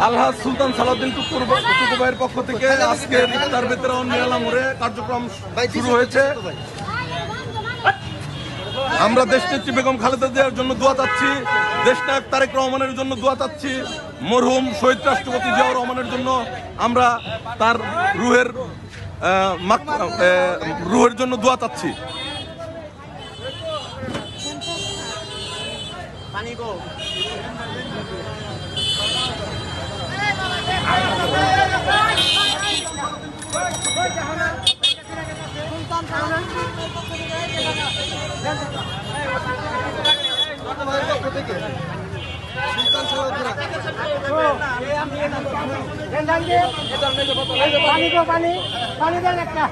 আলহাজ সুলতান সালাউদ্দিন টুকু ভাইয়ের পক্ষ থেকে আজকে ইফতার বিতরণ মিয়ালা মোড়ে কার্যক্রম শুরু হয়েছে। আমরা দেশনেত্রী বেগম খালেদা জিয়ার জন্য দোয়া চাচ্ছি, দেশনায়ক তারেক রহমানের জন্য দোয়া চাচ্ছি, মরহুম শহীদ রাষ্ট্রপতি জিয়াউর রহমানের জন্য আমরা তার রুহের জন্য দোয়া চাচ্ছি। পানি দেন একটা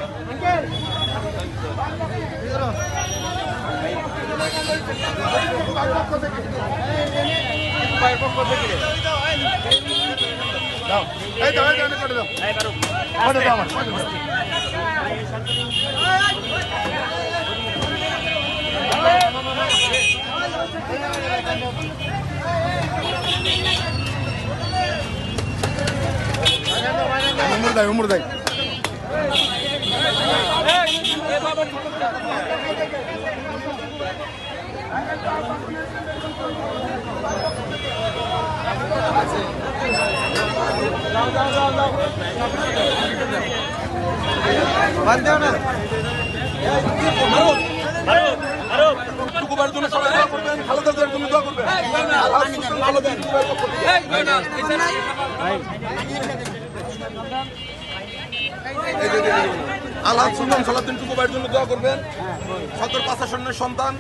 উমর দেয় টুকুবার জন্য সবাই দোয়া করবেন, খালেদা জিয়ার জন্য দোয়া করবেন। আলহাজ সুলতান সালাউদ্দিন টুকু ভাইয়ের জন্য দোয়া করবেন, সদর প্রশাসনের সন্তান।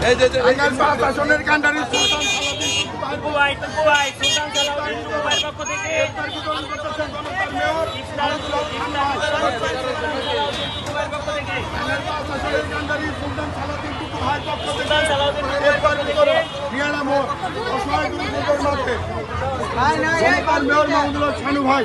এই যে প্রশাসনের কান্ডারি সুলতান মেয়র মাহমুদুল্লাহ ছানু ভাই।